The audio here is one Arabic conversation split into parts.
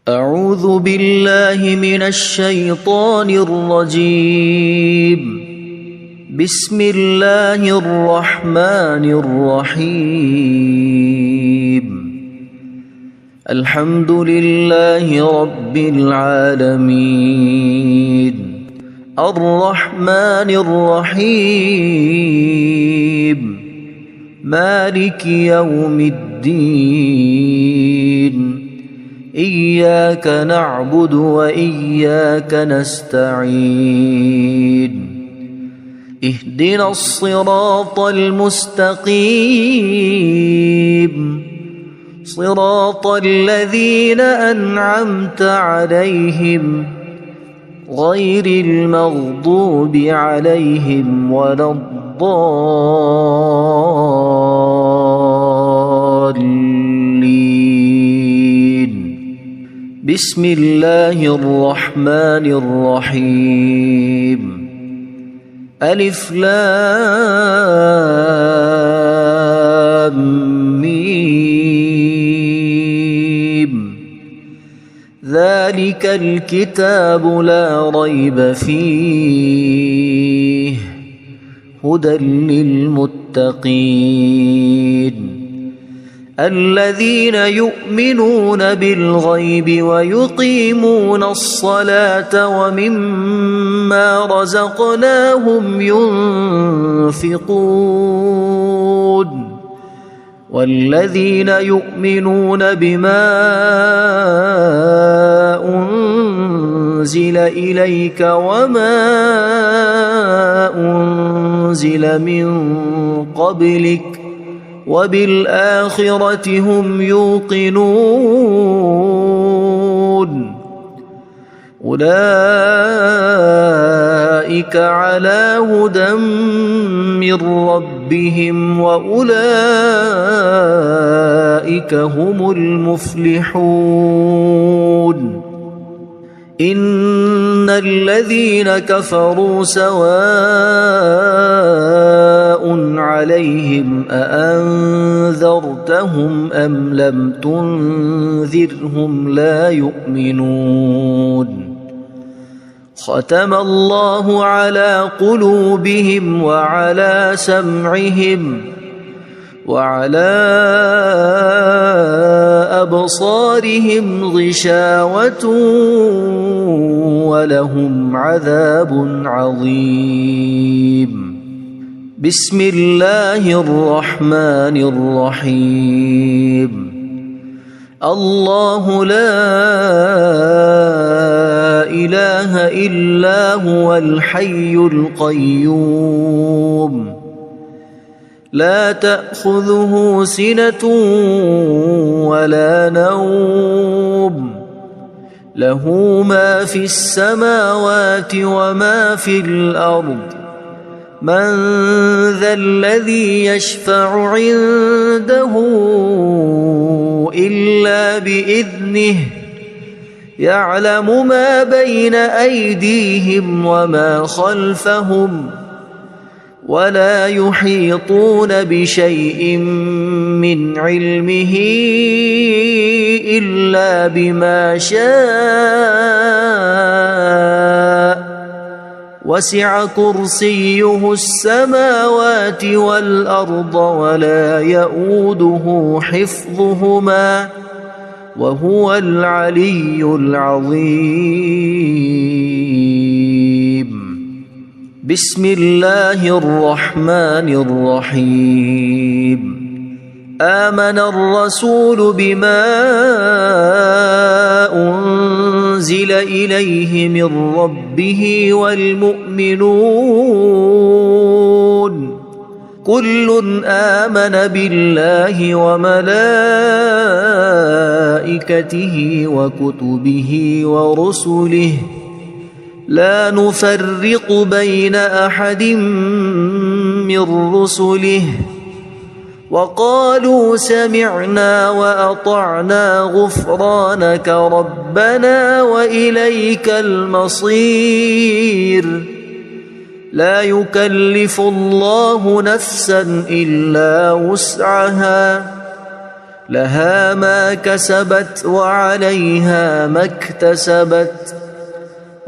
أعوذ بالله من الشيطان الرجيم. بسم الله الرحمن الرحيم. الحمد لله رب العالمين الرحمن الرحيم مالك يوم الدين إياك نعبد وإياك نستعين اهدنا الصراط المستقيم صراط الذين أنعمت عليهم غير المغضوب عليهم ولا الضالين. بسم الله الرحمن الرحيم. ألف لام ميم. ذلك الكتاب لا ريب فيه هدى للمتقين الذين يؤمنون بالغيب ويقيمون الصلاة ومما رزقناهم ينفقون والذين يؤمنون بما أنزل إليك وما أنزل من قبلك وبالآخرة هم يوقنون أولئك على هدى من ربهم وأولئك هم المفلحون. إن الذين كفروا سواء عليهم أأنذرتهم أم لم تنذرهم لا يؤمنون. ختم الله على قلوبهم وعلى سمعهم وعلى أبصارهم غشاوة ولهم عذاب عظيم. بسم الله الرحمن الرحيم. الله لا إله إلا هو الحي القيوم لا تأخذه سنة ولا نوم له ما في السماوات وما في الأرض. من ذا الذي يشفع عنده إلا بإذنه يعلم ما بين أيديهم وما خلفهم ولا يحيطون بشيء من علمه إلا بما شاء وسع كرسيه السماوات والأرض ولا يؤوده حفظهما وهو العلي العظيم. بسم الله الرحمن الرحيم. آمن الرسول بما أنزل إليه من ربه والمؤمنون كل آمن بالله وملائكته وكتبه ورسله لا نفرق بين أحد من رسله وقالوا سمعنا وأطعنا غفرانك ربنا وإليك المصير. لا يكلف الله نفسا إلا وسعها لها ما كسبت وعليها ما اكتسبت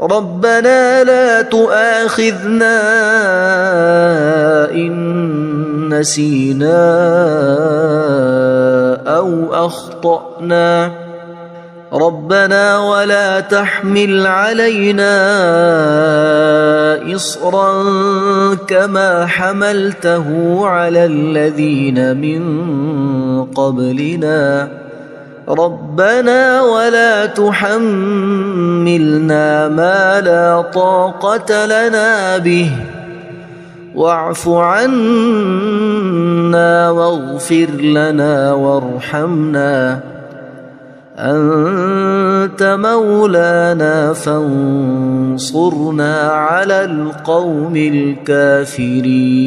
ربنا لا تؤاخذنا إن نسينا أو أخطأنا ربنا ولا تحمل علينا إصرا كما حملته على الذين من قبلنا ربنا ولا تحملنا ما لا طاقة لنا به واعف عنا واغفر لنا وارحمنا أنت مولانا فانصرنا على القوم الكافرين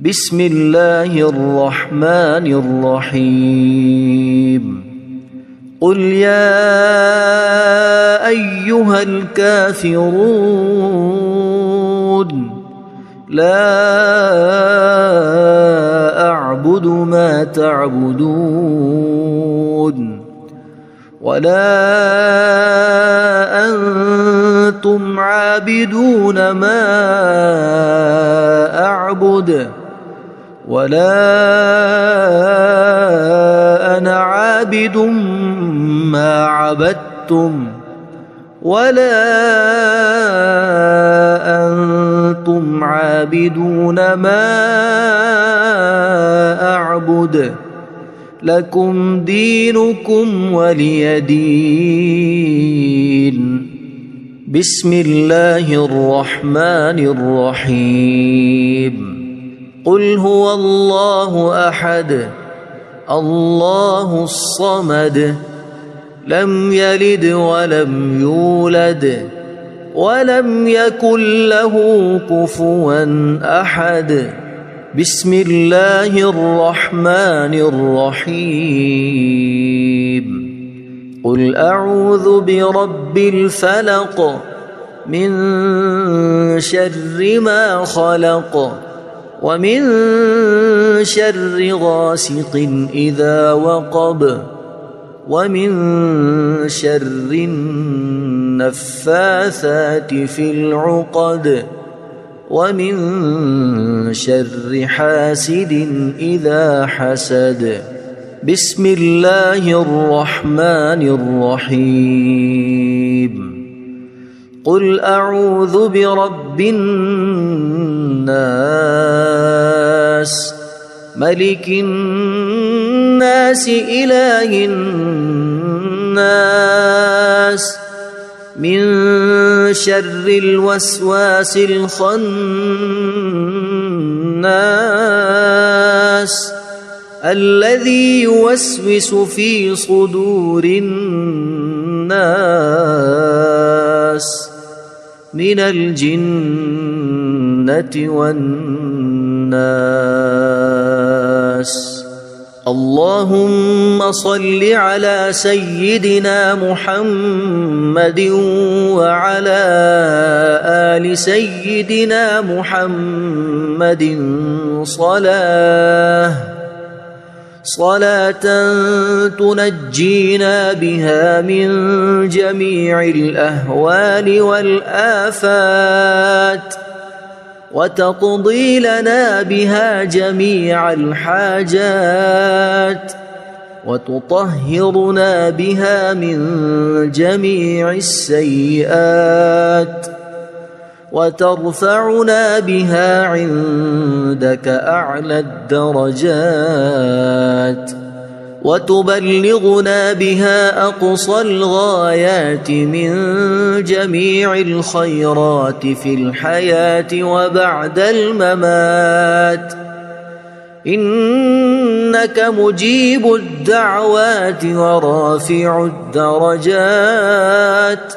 بسم الله الرحمن الرحيم قل يا أيها الكافرون لا أعبد ما تعبدون ولا أنتم عابدون ما أعبد ولا أنا عابد ما عبدتم ولا أنتم عابدون ما أعبد لكم دينكم ولي دين بسم الله الرحمن الرحيم قل هو الله أحد الله الصمد لم يلد ولم يولد ولم يكن له كفوا أحد بسم الله الرحمن الرحيم قل أعوذ برب الفلق من شر ما خلق ومن شر غاسق إذا وقب ومن شر النفاثات في العقد ومن شر حاسد إذا حسد بسم الله الرحمن الرحيم قل أعوذ برب الناس ملك الناس إله الناس من شر الوسواس الخناس الذي يوسوس في صدور الناس من الجنة والناس اللهم صل على سيدنا محمد وعلى آل سيدنا محمد صلاة تنجينا بها من جميع الأهوال والآفات وتقضي لنا بها جميع الحاجات وتطهرنا بها من جميع السيئات وترفعنا بها عندك أعلى الدرجات وتبلغنا بها أقصى الغايات من جميع الخيرات في الحياة وبعد الممات إنك مجيب الدعوات ورافع الدرجات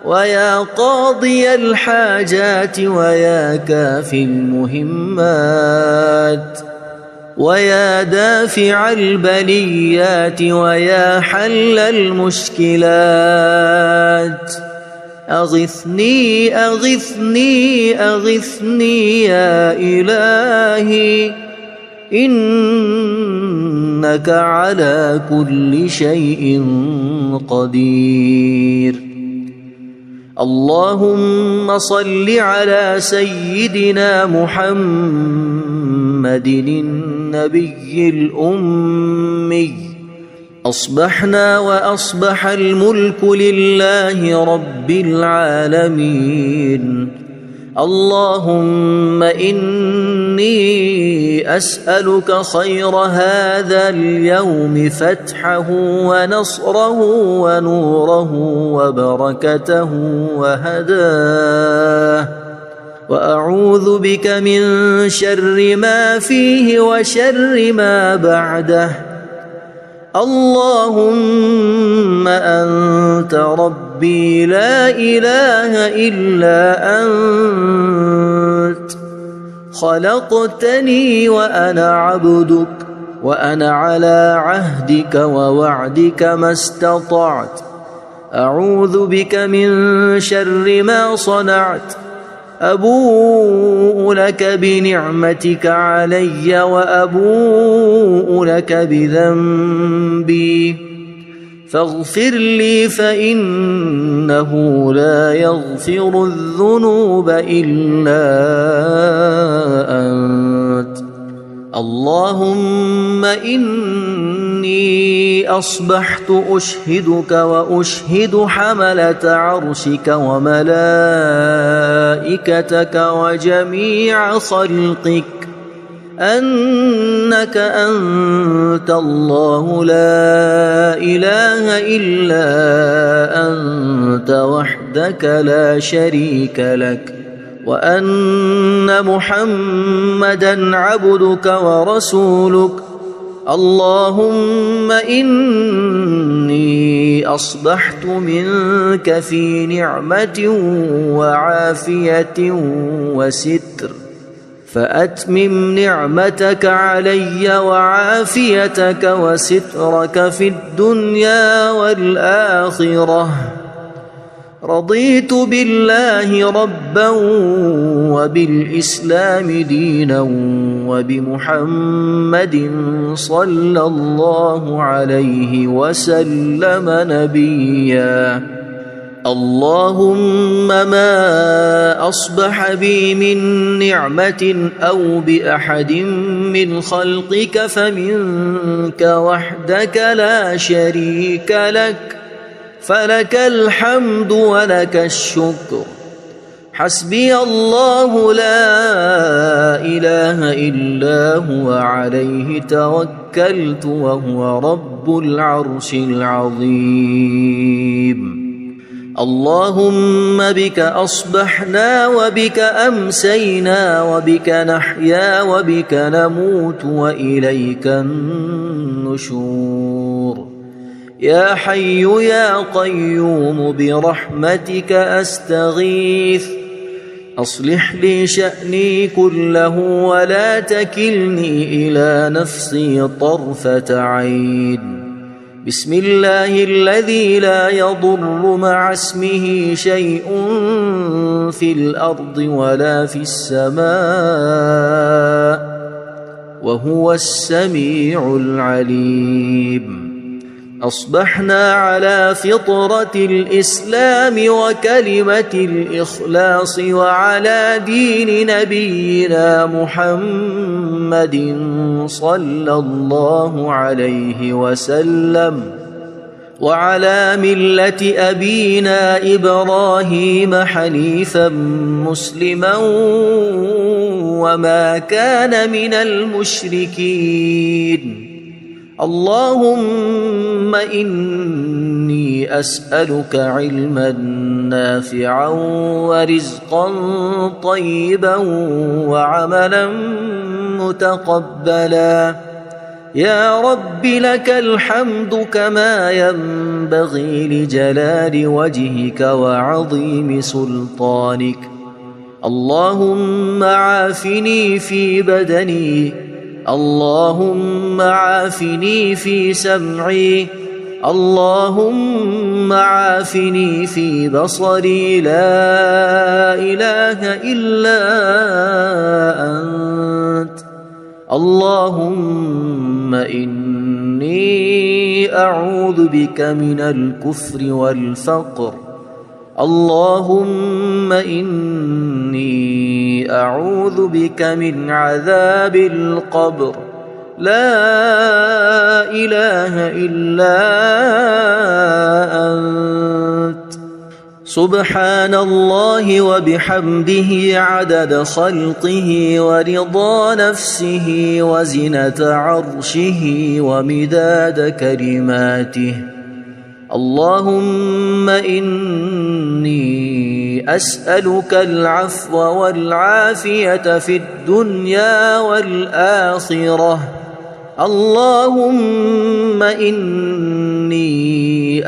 ويا قاضي الحاجات ويا كافي المهمات ويا دافع البليات ويا حل المشكلات أغثني أغثني أغثني يا إلهي إنك على كل شيء قدير. اللهم صل على سيدنا محمد النبي الأمي. أصبحنا وأصبح الملك لله رب العالمين. اللهم إني أسألك خير هذا اليوم، فتحه ونصره ونوره وبركته وهداه، وأعوذ بك من شر ما فيه وشر ما بعده. اللهم أنت ربي لا إله إلا أنت، خلقتني وأنا عبدك، وأنا على عهدك ووعدك ما استطعت. أعوذ بك من شر ما صنعت. أبوء لك بنعمتك علي وأبوء لك بذنبي، فاغفر لي فإنه لا يغفر الذنوب إلا أنت. اللهم إني أصبحت أشهدك وأشهد حملة عرشك وملائكتك وجميع خلقك أنك أنت الله لا إله إلا أنت وحدك لا شريك لك، وأن محمدًا عبدك ورسولك. اللهم إني أصبحت منك في نعمة وعافية وستر، فأتمم نعمتك علي وعافيتك وسترك في الدنيا والآخرة. رضيت بالله ربا وبالإسلام دينا وبمحمد صلى الله عليه وسلم نبيا. اللهم ما أصبح بي من نعمة أو بأحد من خلقك فمنك وحدك لا شريك لك، فلك الحمد ولك الشكر. حسبي الله لا إله إلا هو عليه توكلت وهو رب العرش العظيم. اللهم بك أصبحنا وبك أمسينا وبك نحيا وبك نموت وإليك النشور. يا حي يا قيوم برحمتك أستغيث، أصلح لي شأني كله ولا تكلني إلى نفسي طرفة عين. بسم الله الذي لا يضر مع اسمه شيء في الأرض ولا في السماء، وهو السميع العليم. أصبحنا على فطرة الإسلام وكلمة الإخلاص وعلى دين نبينا محمد صلى الله عليه وسلم، وعلى ملة أبينا إبراهيم حنيفا مسلما وما كان من المشركين. اللهم إني أسألك علما نافعا ورزقا طيبا وعملا متقبلا. يا رب لك الحمد كما ينبغي لجلال وجهك وعظيم سلطانك. اللهم عافني في بدني، اللهم عافني في سمعي، اللهم عافني في بصري. لا إله إلا أنت. اللهم إني أعوذ بك من الكفر والفقر. اللهم إني أعوذ بك من عذاب القبر. لا إله إلا أنت. سبحان الله وبحمده عدد خلقه ورضا نفسه وزنة عرشه ومداد كلماته. اللهم إني أسألك العفو والعافية في الدنيا والآخرة. اللهم إني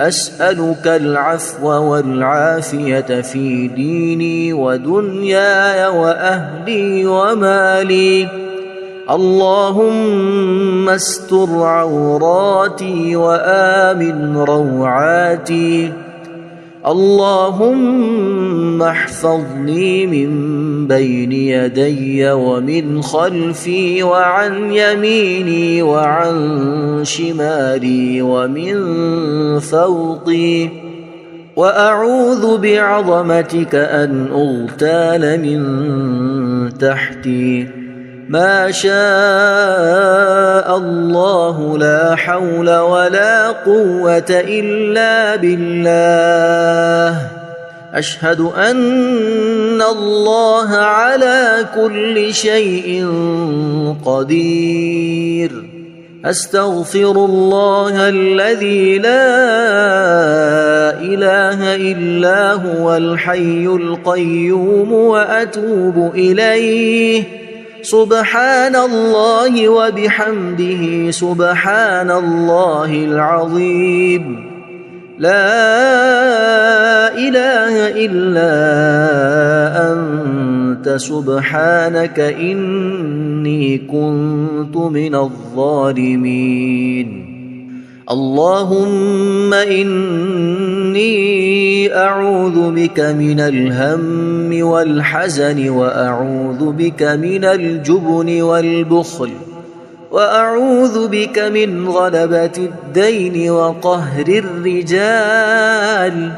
أسألك العفو والعافية في ديني ودنياي وأهلي ومالي. اللهم استر عوراتي وآمن روعاتي. اللهم احفظني من بين يدي ومن خلفي وعن يميني وعن شمالي ومن فوقي. وأعوذ بعظمتك أن أغتال من تحتي. ما شاء الله لا حول ولا قوة إلا بالله. أشهد أن الله على كل شيء قدير. أستغفر الله الذي لا إله إلا هو الحي القيوم وأتوب إليه. سبحان الله وبحمده سبحان الله العظيم. لا إله إلا أنت سبحانك إني كنت من الظالمين. اللهم إني أعوذ بك من الهم والحزن وأعوذ بك من الجبن والبخل وأعوذ بك من غلبة الدين وقهر الرجال.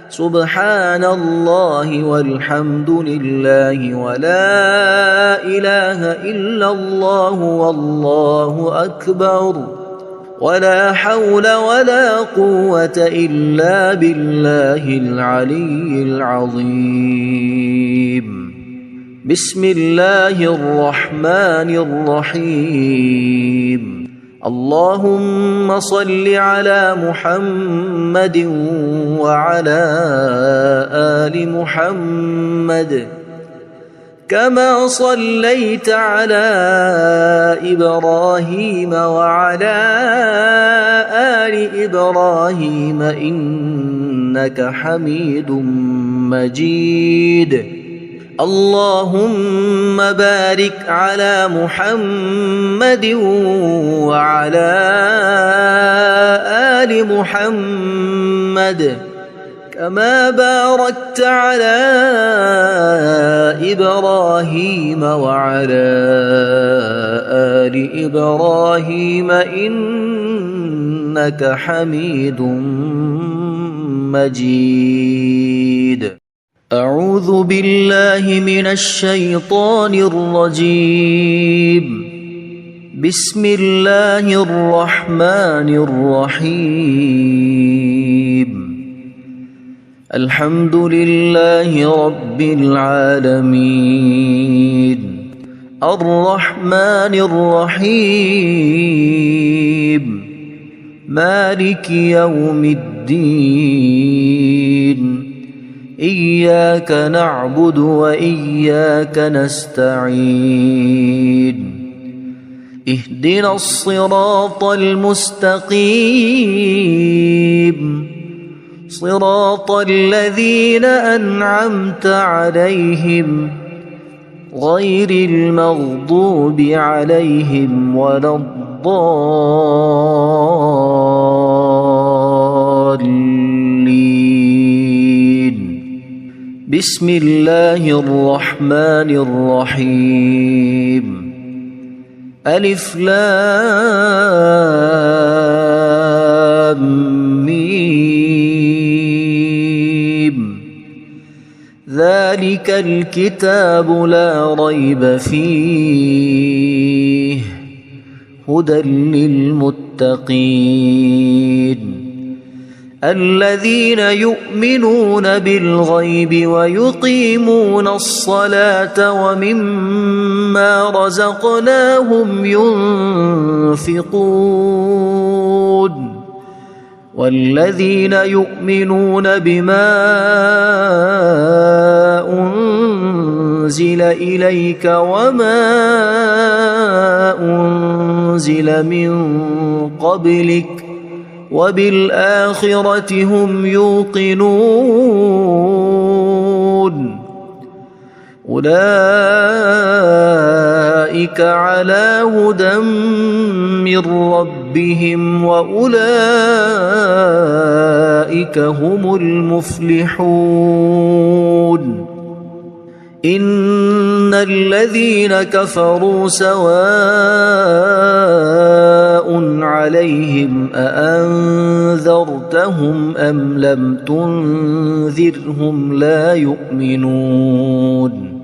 سبحان الله والحمد لله ولا إله إلا الله والله أكبر ولا حول ولا قوة إلا بالله العلي العظيم. بسم الله الرحمن الرحيم. اللهم صل على محمد وعلى آل محمد كما صليت على إبراهيم وعلى آل إبراهيم إنك حميد مجيد. اللهم بارك على محمد وعلى آل محمد كما باركت على إبراهيم وعلى آل إبراهيم إنك حميد مجيد. أعوذ بالله من الشيطان الرجيم. بسم الله الرحمن الرحيم. الحمد لله رب العالمين الرحمن الرحيم مالك يوم الدين. إياك نعبد وإياك نستعين. اهدنا الصراط المستقيم صراط الذين أنعمت عليهم غير المغضوب عليهم ولا الضالين. بسم الله الرحمن الرحيم. ألف لام ميم ذلك الكتاب لا ريب فيه هدى للمتقين الذين يؤمنون بالغيب ويقيمون الصلاة ومما رزقناهم ينفقون والذين يؤمنون بما أنزل إليك وما أنزل من قبلك وبالآخرة هم يوقنون أولئك على هدى من ربهم وأولئك هم المفلحون إن الذين كفروا سواء عليهم أأنذرتهم أم لم تنذرهم لا يؤمنون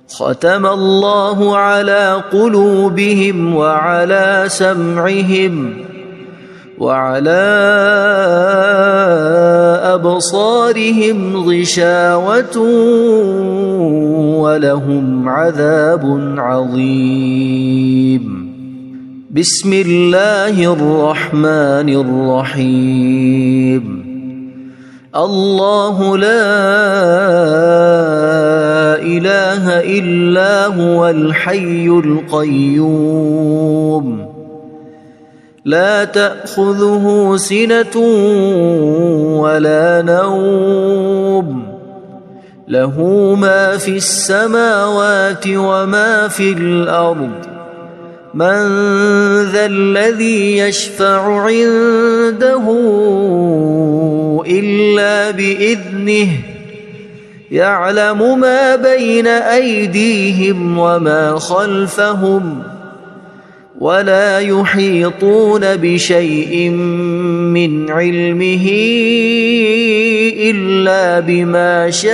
ختم الله على قلوبهم وعلى سمعهم وعلى أبصارهم غشاوة ولهم عذاب عظيم بسم الله الرحمن الرحيم الله لا إله إلا هو الحي القيوم لا تأخذه سنة ولا نوم له ما في السماوات وما في الأرض من ذا الذي يشفع عنده إلا بإذنه يعلم ما بين أيديهم وما خلفهم ولا يحيطون بشيء من علمه إلا بما شاء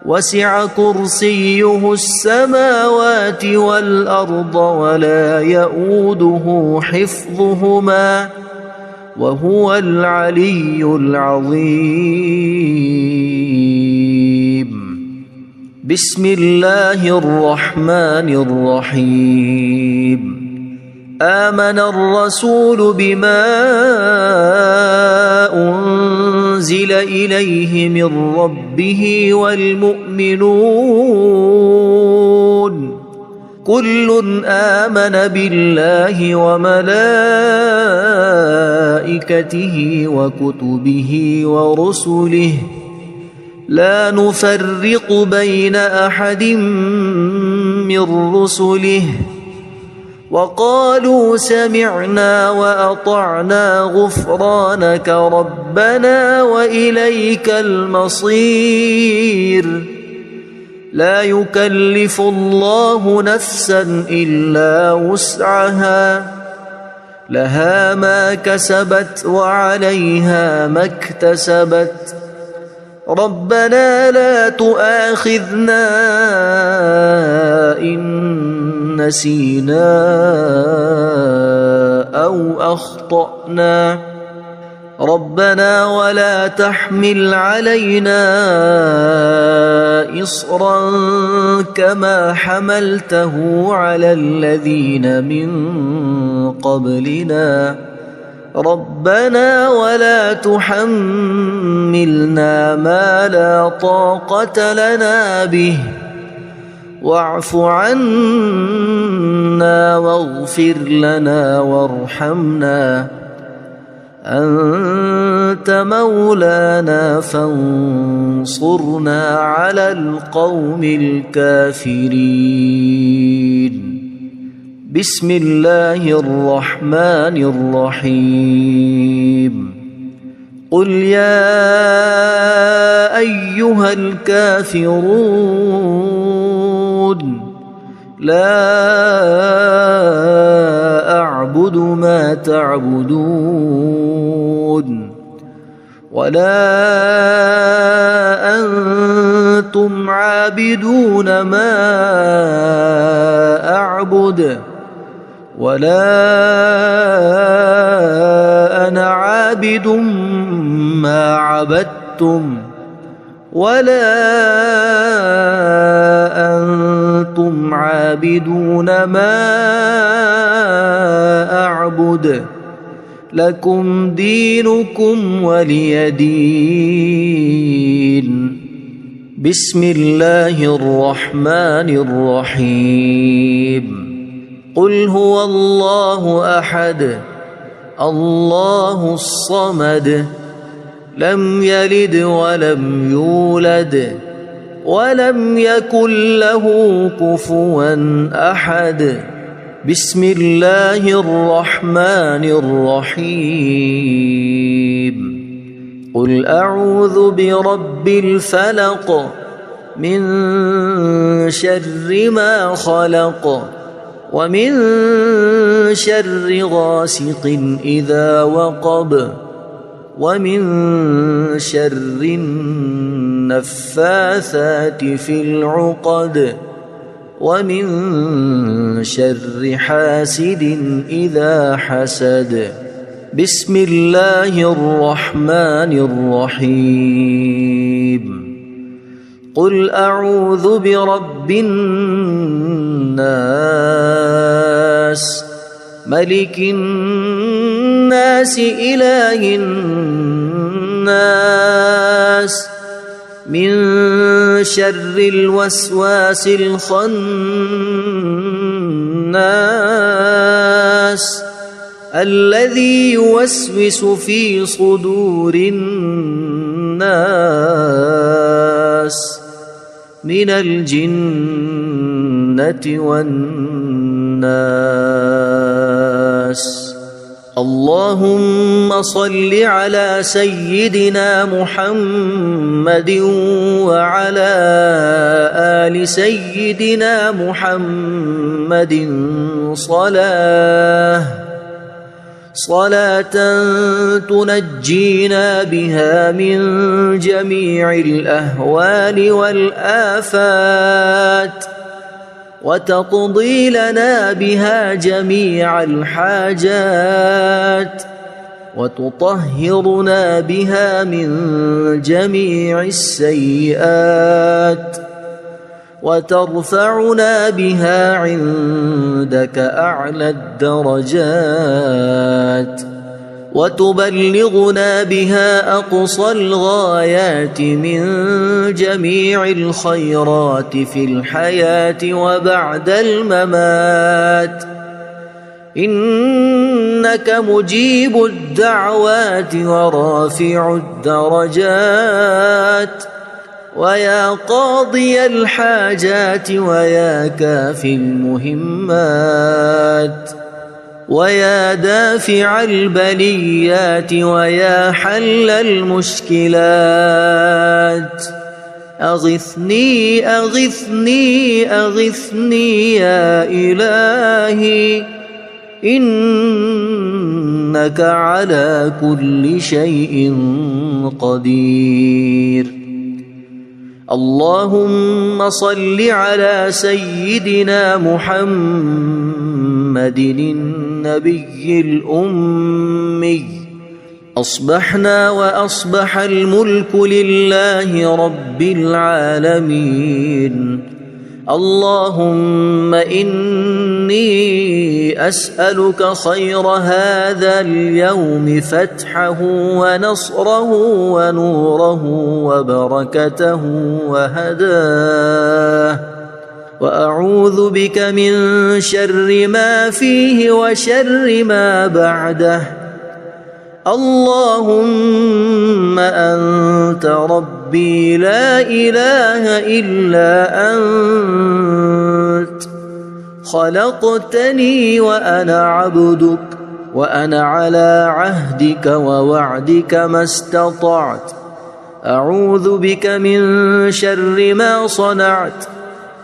وسع كرسيه السماوات والأرض ولا يؤوده حفظهما وهو العلي العظيم بسم الله الرحمن الرحيم آمن الرسول بما أنزل إليه من ربه والمؤمنون كل آمن بالله وملائكته وكتبه ورسله لا نفرق بين أحد من رسله وقالوا سمعنا وأطعنا غفرانك ربنا وإليك المصير لا يكلف الله نفسا إلا وسعها لها ما كسبت وعليها ما اكتسبت ربنا لا تؤاخذنا إن نسينا أو أخطأنا ربنا ولا تحمل علينا إصرا كما حملته على الذين من قبلنا ربنا ولا تحملنا ما لا طاقة لنا به واعف عنا واغفر لنا وارحمنا أنت مولانا فانصرنا على القوم الكافرين بسم الله الرحمن الرحيم قل يا أيها الكافرون لا أعبد ما تعبدون ولا أنتم عابدون ما أعبد ولا أنا عابد ما عبدتم ولا أنتم عابدون ما أعبد لكم دينكم ولي دين. بسم الله الرحمن الرحيم. قل هو الله أحد الله الصمد لم يلد ولم يولد ولم يكن له كفوا أحد. بسم الله الرحمن الرحيم. قل أعوذ برب الفلق من شر ما خلق ومن شر غاسق إذا وقب ومن شر النفاثات في العقد ومن شر حاسد إذا حسد. بسم الله الرحمن الرحيم. قل أعوذ برب الناس ملك الناس إله الناس من شر الوسواس الخناس الذي يوسوس في صدور الناس من الجنة والناس. اللهم صل على سيدنا محمد وعلى آل سيدنا محمد صلاة تنجينا بها من جميع الأهوال والآفات وتقضي لنا بها جميع الحاجات وتطهرنا بها من جميع السيئات وترفعنا بها عندك أعلى الدرجات وتبلغنا بها أقصى الغايات من جميع الخيرات في الحياة وبعد الممات. إنك مجيب الدعوات ورافع الدرجات ويا قاضي الحاجات ويا كافي المهمات ويا دافع البليات ويا حل المشكلات. أغثني أغثني أغثني يا إلهي إنك على كل شيء قدير. اللهم صل على سيدنا محمد النبي الأمي. أصبحنا وأصبح الملك لله رب العالمين. اللهم إني أسألك خير هذا اليوم فتحه ونصره ونوره وبركته وهداه وأعوذ بك من شر ما فيه وشر ما بعده. اللهم أنت ربي لا إله إلا أنت خلقتني وأنا عبدك وأنا على عهدك ووعدك ما استطعت. أعوذ بك من شر ما صنعت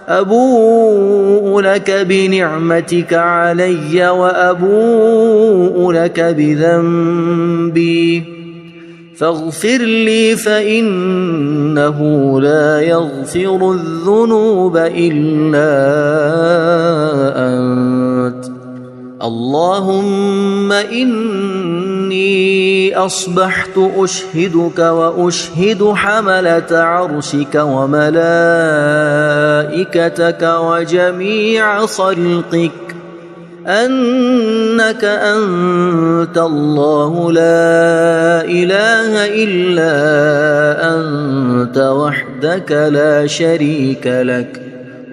أبوء لك بنعمتك علي وأبوء لك بذنبي فاغفر لي فإنه لا يغفر الذنوب إلا أنت. اللهم إني أصبحت أشهدك وأشهد حملة عرشك وملائكتك وجميع خلقك أنك أنت الله لا إله إلا أنت وحدك لا شريك لك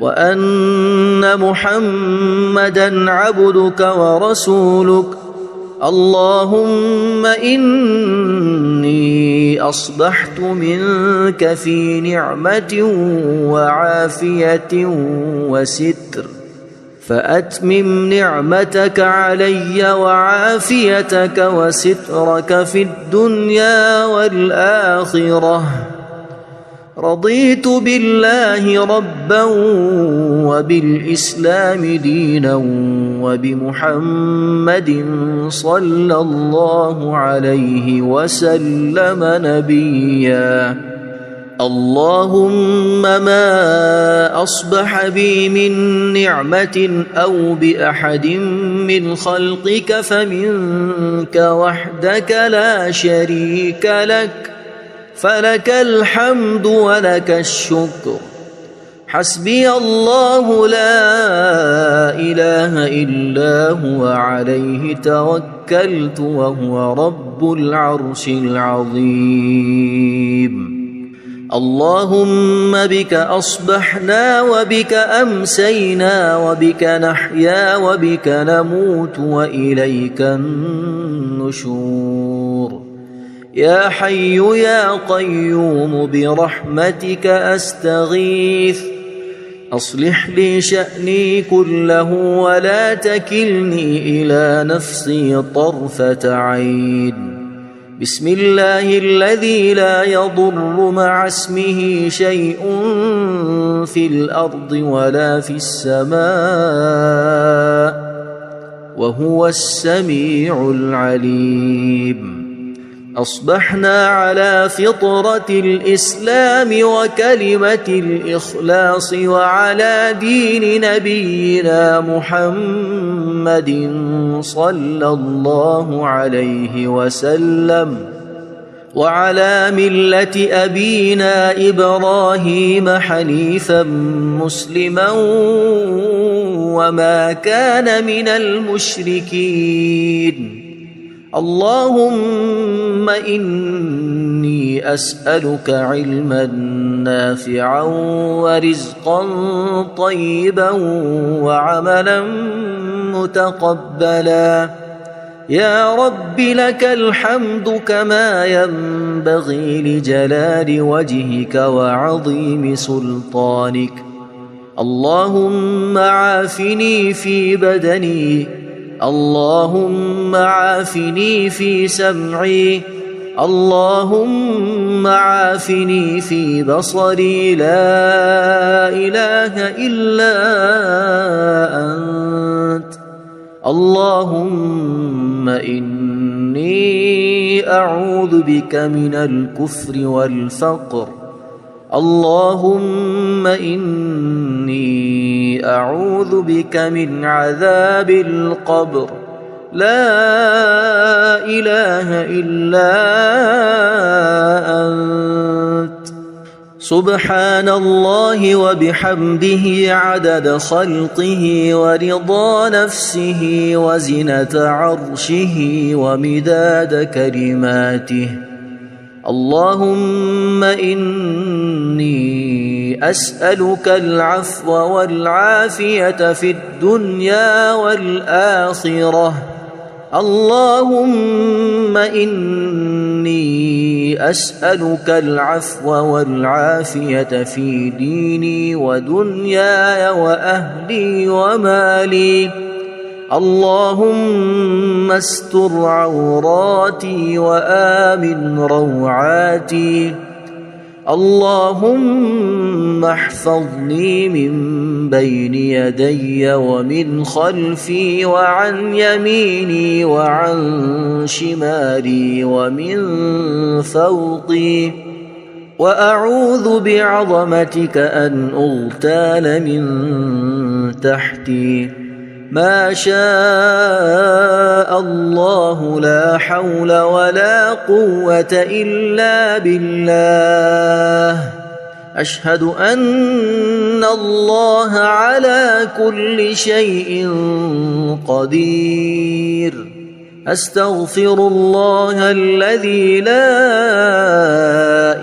وأن محمدًا عبدك ورسولك. اللهم إني أصبحت منك في نعمة وعافية وستر فأتمم نعمتك علي وعافيتك وسترك في الدنيا والآخرة. رضيت بالله ربا وبالإسلام دينا وبمحمد صلى الله عليه وسلم نبيا. اللهم ما أصبح بي من نعمة أو بأحد من خلقك فمنك وحدك لا شريك لك فلك الحمد ولك الشكر. حسبي الله لا إله إلا هو عليه توكلت وهو رب العرش العظيم. اللهم بك أصبحنا وبك أمسينا وبك نحيا وبك نموت وإليك النشور. يا حي يا قيوم برحمتك أستغيث أصلح لي شأني كله ولا تكلني إلى نفسي طرفة عين. بسم الله الذي لا يضر مع اسمه شيء في الأرض ولا في السماء وهو السميع العليم. أصبحنا على فطرة الإسلام وكلمة الإخلاص وعلى دين نبينا محمد صلى الله عليه وسلم وعلى ملة أبينا إبراهيم حنيفا مسلما وما كان من المشركين. اللهم إني أسألك علما نافعا ورزقا طيبا وعملا متقبلا. يا رب لك الحمد كما ينبغي لجلال وجهك وعظيم سلطانك. اللهم عافني في بدني اللهم عافني في سمعي اللهم عافني في بصري لا إله إلا أنت. اللهم إني أعوذ بك من الكفر والفقر. اللهم إني أعوذ بك من عذاب القبر. لا إله إلا أنت. سبحان الله وبحمده عدد خلقه ورضا نفسه وزنة عرشه ومداد كلماته. اللهم إني أسألك العفو والعافية في الدنيا والآخرة. اللهم إني أسألك العفو والعافية في ديني ودنياي وأهلي ومالي. اللهم استر عوراتي وآمن روعاتي. اللهم احفظني من بين يدي ومن خلفي وعن يميني وعن شمالي ومن فوقي، وأعوذ بعظمتك أن أغتال من تحتي. ما شاء الله لا حول ولا قوة إلا بالله. أشهد أن الله على كل شيء قدير. أستغفر الله الذي لا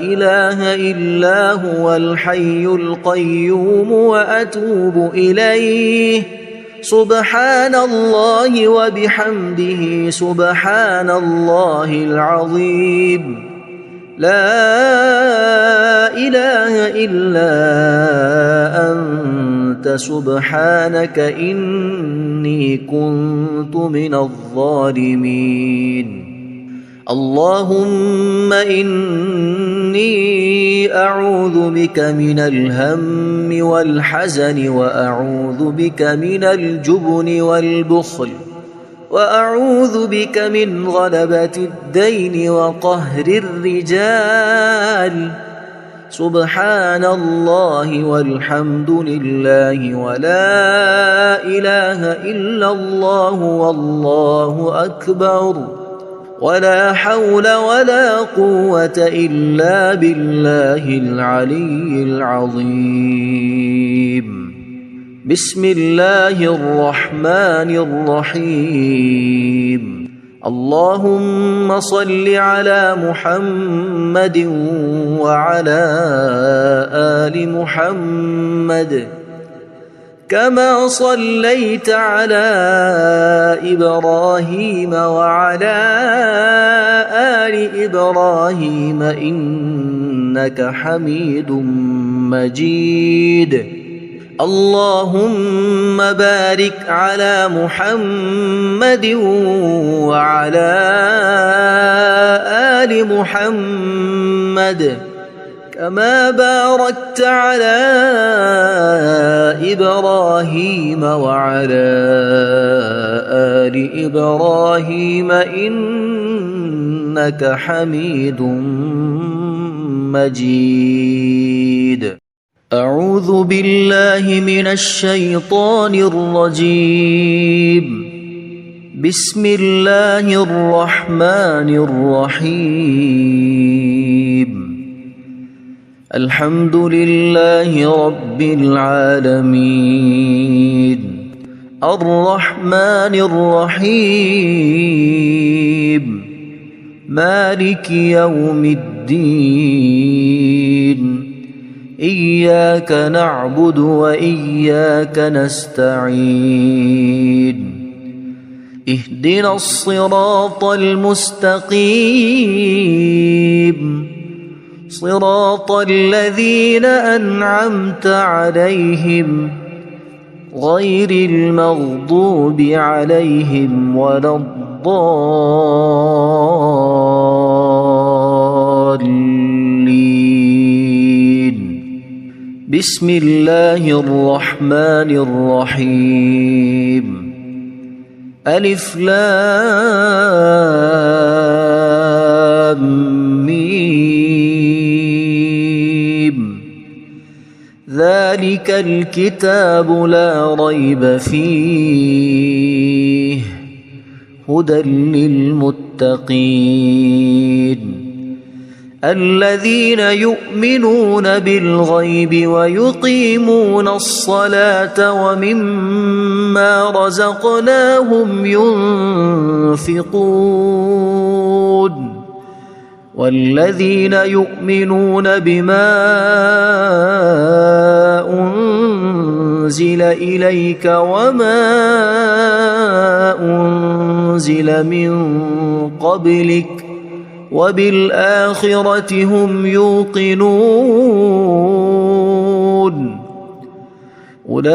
إله إلا هو الحي القيوم وأتوب إليه. سبحان الله وبحمده سبحان الله العظيم. لا إله إلا أنت سبحانك إني كنت من الظالمين. اللهم إني أعوذ بك من الهم والحزن، وأعوذ بك من الجبن والبخل، وأعوذ بك من غلبة الدين وقهر الرجال. سبحان الله والحمد لله ولا إله إلا الله والله أكبر، ولا حول ولا قوة إلا بالله العلي العظيم. بسم الله الرحمن الرحيم. اللهم صل على محمد وعلى آل محمد كما صليت على إبراهيم وعلى آل إبراهيم إنك حميد مجيد. اللهم بارك على محمد وعلى آل محمد كما باركت على إبراهيم وعلى آل إبراهيم إنك حميد مجيد. أعوذ بالله من الشيطان الرجيم. بسم الله الرحمن الرحيم. الحمد لله رب العالمين. الرحمن الرحيم. مالك يوم الدين. إياك نعبد وإياك نستعين. اهدنا الصراط المستقيم، صراط الذين أنعمت عليهم غير المغضوب عليهم ولا الضالين. بسم الله الرحمن الرحيم. ألف لام ميم. ذلك الكتاب لا ريب فيه هدى للمتقين الذين يؤمنون بالغيب ويقيمون الصلاة ومما رزقناهم ينفقون والذين يؤمنون بما أنزل إليك وما أنزل من قبلك وبالآخرة هم يوقنون أولئك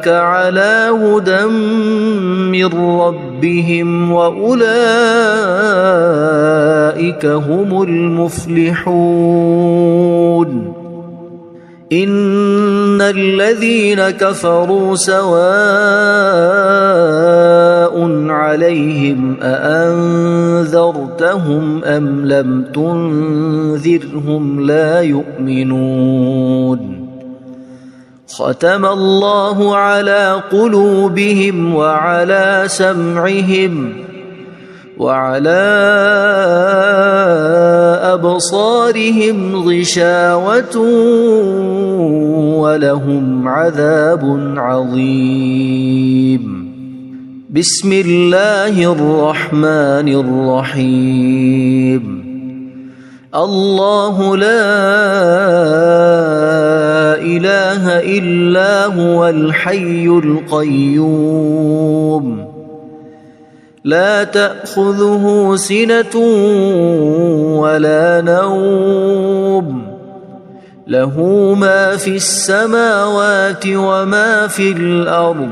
على هدى من ربهم وأولئك هم المفلحون إن الذين كفروا سواء عليهم أأنذرتهم أم لم تنذرهم لا يؤمنون ختم الله على قلوبهم وعلى سمعهم وعلى أبصارهم غشاوة ولهم عذاب عظيم بسم الله الرحمن الرحيم الله لا إله إلا هو الحي القيوم لا تأخذه سنة ولا نوم له ما في السماوات وما في الأرض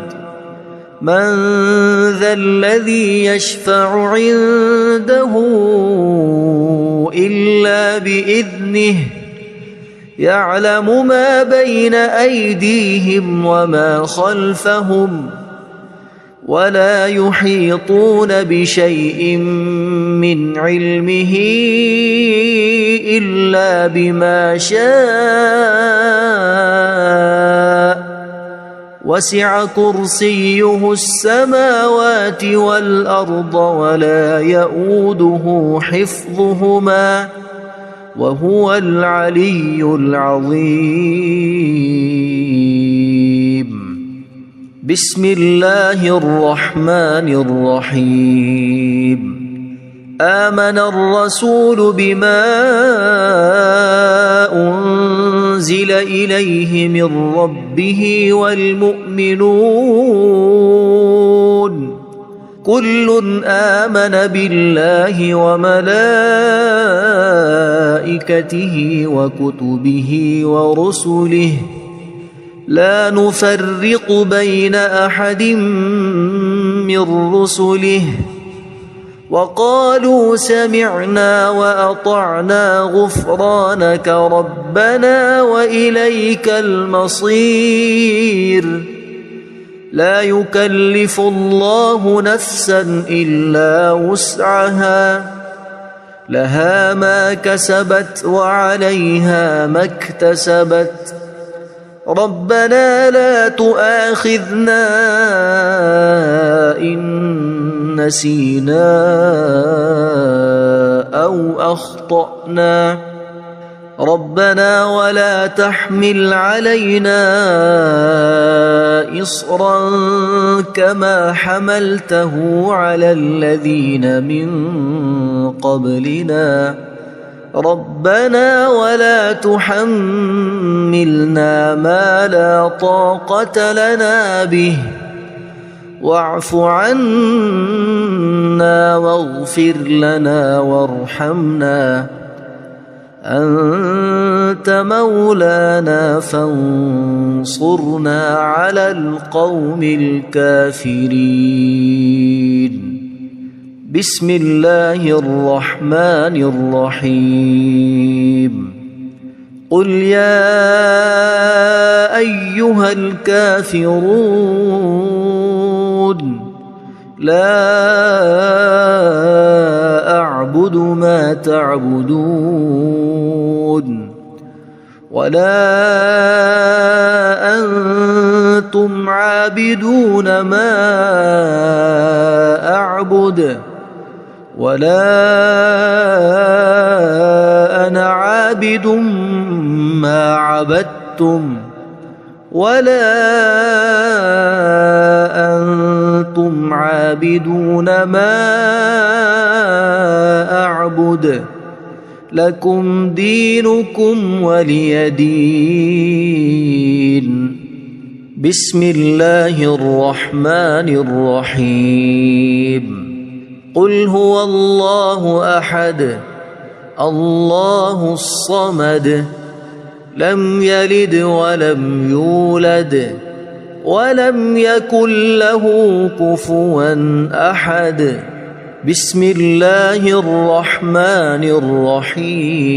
من ذا الذي يشفع عنده إلا بإذنه يعلم ما بين أيديهم وما خلفهم ولا يحيطون بشيء من علمه إلا بما شاء وسع كرسيه السماوات والأرض ولا يؤوده حفظهما وهو العلي العظيم بسم الله الرحمن الرحيم آمن الرسول بما أنزل إليه من ربه والمؤمنون كل آمن بالله وملائكته وكتبه ورسله لا نفرق بين أحد من رسله وقالوا سمعنا وأطعنا غفرانك ربنا وإليك المصير لا يكلف الله نفسا إلا وسعها لها ما كسبت وعليها ما اكتسبت ربنا لا تؤاخذنا إن نسينا أو أخطأنا ربنا ولا تحمل علينا إصرا كما حملته على الذين من قبلنا ربنا ولا تحملنا ما لا طاقة لنا به واعف عنا واغفر لنا وارحمنا أنت مولانا فانصرنا على القوم الكافرين بسم الله الرحمن الرحيم قل يا أيها الكافرون لا أعبد ما تعبدون ولا أنتم عابدون ما أعبد ولا أنا عابد ما عبدتم ولا أنتم عابدون ما أعبد لكم دينكم ولي دين بسم الله الرحمن الرحيم قل هو الله أحد الله الصمد لم يلد ولم يولد ولم يكن له كفوا أحد. بسم الله الرحمن الرحيم.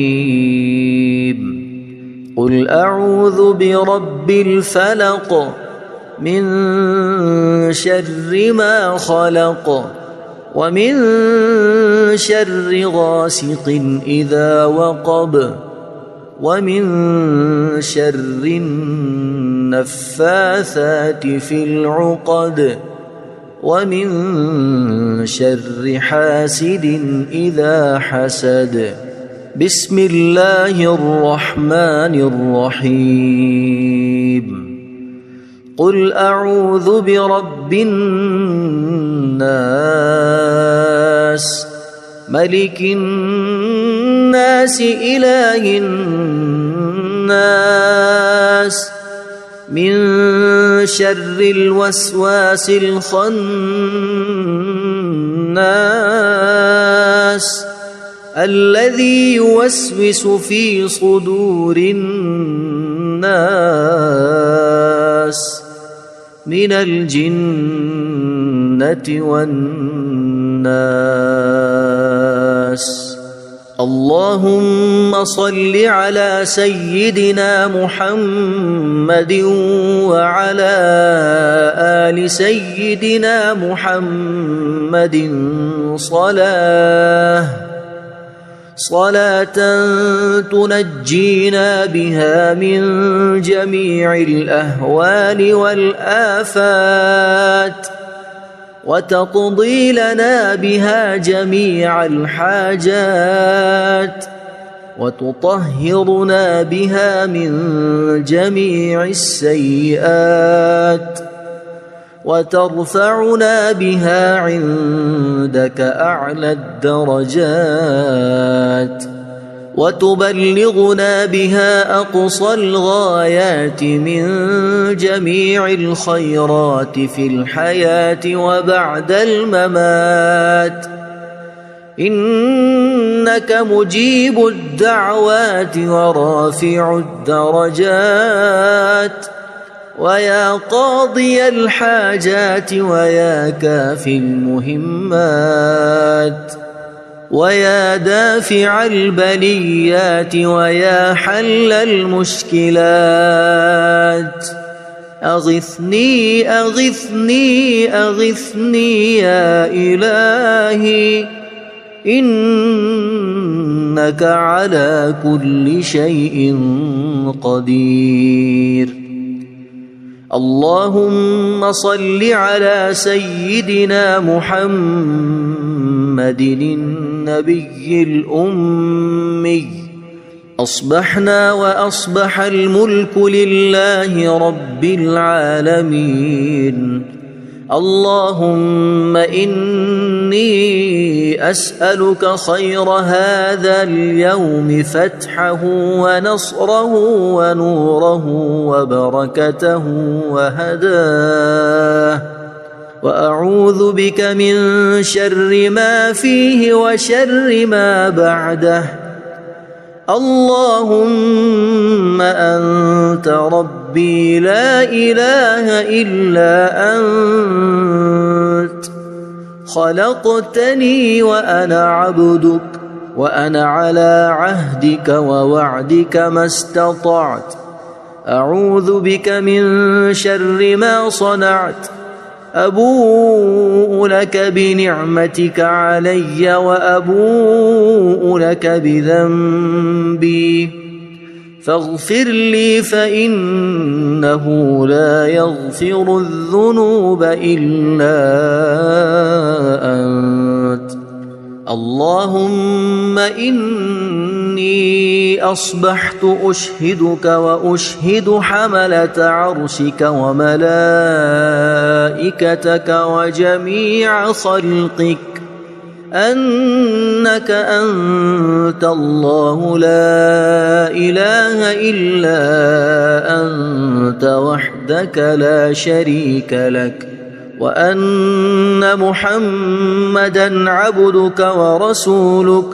قل أعوذ برب الفلق من شر ما خلق ومن شر غاسق إذا وقب ومن شر النفاثات في العقد ومن شر حاسد إذا حسد. بسم الله الرحمن الرحيم. قل أعوذ برب الناس ملك الناس إله الناس من شر الوسواس الخناس الذي يوسوس في صدور الناس من الجنة والناس. اللهم صل على سيدنا محمد وعلى آل سيدنا محمد صلاة تنجينا بها من جميع الأهوال والآفات وتقضي لنا بها جميع الحاجات وتطهرنا بها من جميع السيئات وترفعنا بها عندك أعلى الدرجات وتبلغنا بها أقصى الغايات من جميع الخيرات في الحياة وبعد الممات. إنك مجيب الدعوات ورافع الدرجات ويا قاضي الحاجات ويا كافي المهمات ويا دافع البليات ويا حل المشكلات. أغثني أغثني أغثني يا إلهي إنك على كل شيء قدير. اللهم صل على سيدنا محمد النبي الأمي. أصبحنا وأصبح الملك لله رب العالمين. اللهم إني أسألك خير هذا اليوم فتحه ونصره ونوره وبركته وهداه وأعوذ بك من شر ما فيه وشر ما بعده. اللهم أنت ربي لا إله إلا أنت خلقتني وأنا عبدك وأنا على عهدك ووعدك ما استطعت. أعوذ بك من شر ما صنعت. أبوء لك بنعمتك علي وأبوء لك بذنبي فاغفر لي فإنه لا يغفر الذنوب إلا أنت. اللهم إني أصبحت أشهدك وأشهد حملة عرشك وملائكتك وجميع خلقك أنك أنت الله لا إله إلا أنت وحدك لا شريك لك وأن محمدًا عبدك ورسولك.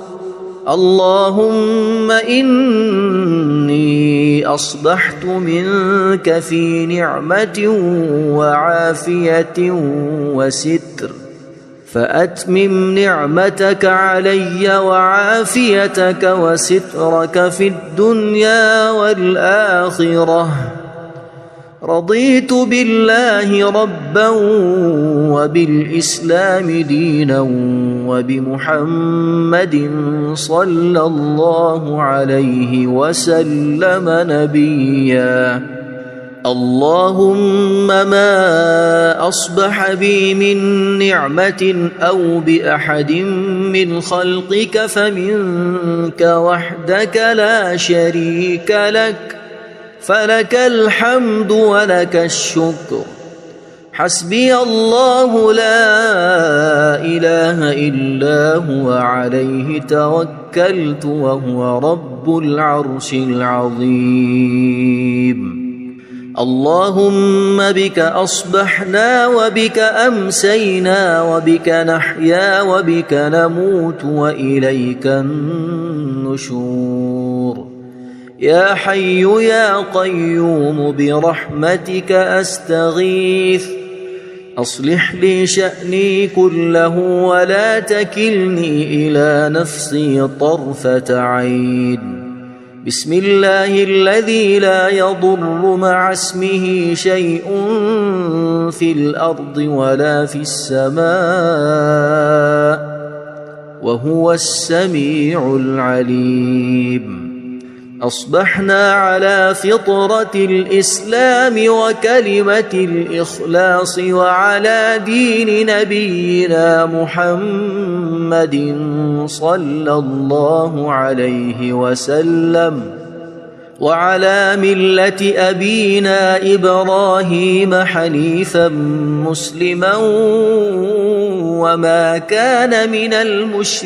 اللهم إني إني أصبحت منك في نعمة وعافية وستر، فأتمم نعمتك علي وعافيتك وسترك في الدنيا والآخرة. رضيت بالله ربا وبالإسلام دينا وبمحمد صلى الله عليه وسلم نبيا. اللهم ما أصبح بي من نعمة أو بأحد من خلقك فمنك وحدك لا شريك لك، فلك الحمد ولك الشكر. حسبي الله لا إله إلا هو عليه توكلت وهو رب العرش العظيم. اللهم بك أصبحنا وبك أمسينا وبك نحيا وبك نموت وإليك النشور. يا حي يا قيوم برحمتك أستغيث، أصلح لي شأني كله ولا تكلني إلى نفسي طرفة عين. بسم الله الذي لا يضر مع اسمه شيء في الأرض ولا في السماء وهو السميع العليم. أصبحنا على فطرة الإسلام وكلمة الإخلاص وعلى دين نبينا محمد صلى الله عليه وسلم وعلى ملة أبينا إبراهيم حنيفا مسلما وما كان من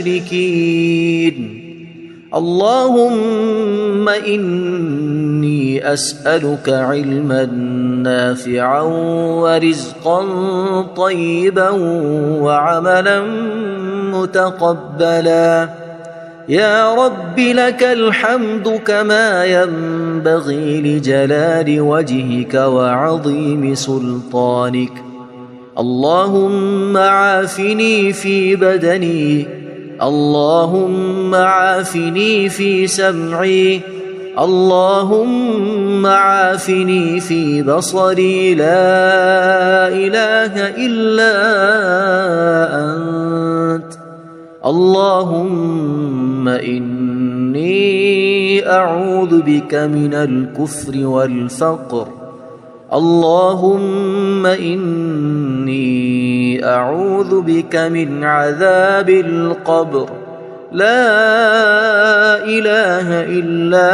المشركين. اللهم إني أسألك علما نافعا ورزقا طيبا وعملا متقبلا. يا رب لك الحمد كما ينبغي لجلال وجهك وعظيم سلطانك. اللهم عافني في بدني، اللهم عافني في سمعي، اللهم عافني في بصري. لا إله إلا أنت. اللهم إني أعوذ بك من الكفر والفقر. اللهم إني أعوذ بك من عذاب القبر. لا إله إلا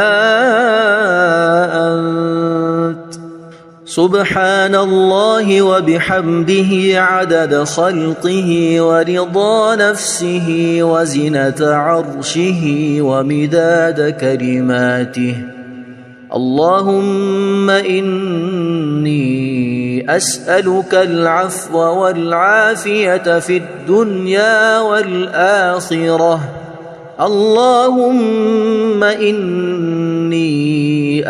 أنت. سبحان الله وبحمده عدد خلقه ورضا نفسه وزنة عرشه ومداد كلماته. اللهم إني أسألك العفو والعافية في الدنيا والآخرة. اللهم إني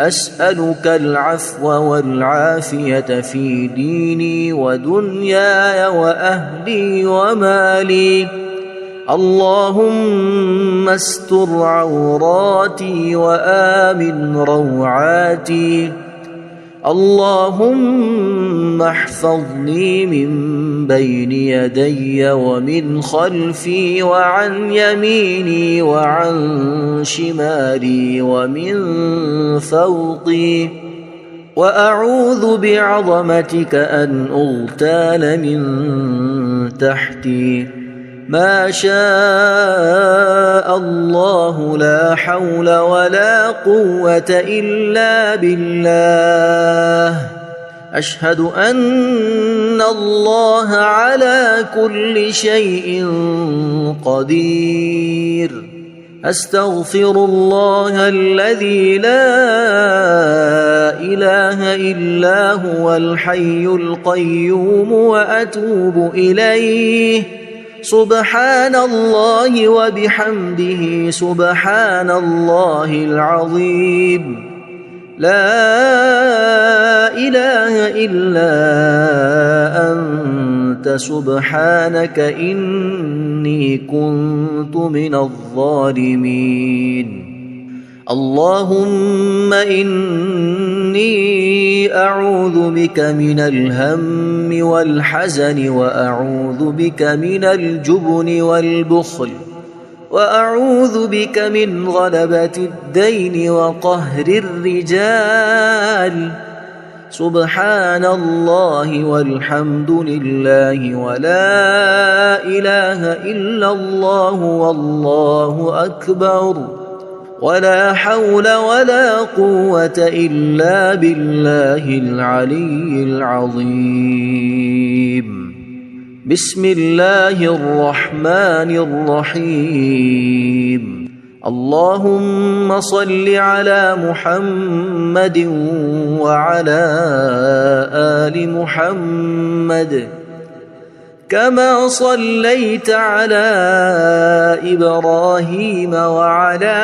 أسألك العفو والعافية في ديني ودنياي وأهلي ومالي. اللهم استر عوراتي وآمن روعاتي. اللهم احفظني من بين يدي ومن خلفي وعن يميني وعن شمالي ومن فوقي. وأعوذ بعظمتك أن أغتال من تحتي. ما شاء الله لا حول ولا قوة إلا بالله. أشهد أن الله على كل شيء قدير. أستغفر الله الذي لا إله إلا هو الحي القيوم وأتوب إليه. سبحان الله وبحمده سبحان الله العظيم. لا إله إلا أنت سبحانك إني كنت من الظالمين. اللهم إني أعوذ بك من الهم والحزن، وأعوذ بك من الجبن والبخل، وأعوذ بك من غلبة الدين وقهر الرجال. سبحان الله والحمد لله ولا إله إلا الله والله أكبر، ولا حول ولا قوة إلا بالله العلي العظيم. بسم الله الرحمن الرحيم. اللهم صل على محمد وعلى آل محمد كما صليت على إبراهيم وعلى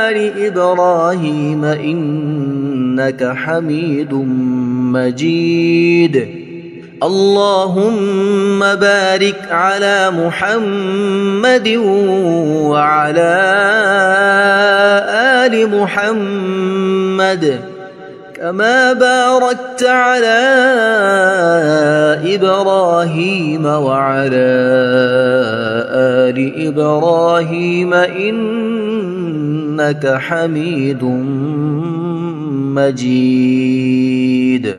آل إبراهيم إنك حميد مجيد. اللهم بارك على محمد وعلى آل محمد كما باركت على إبراهيم وعلى آل إبراهيم إنك حميد مجيد.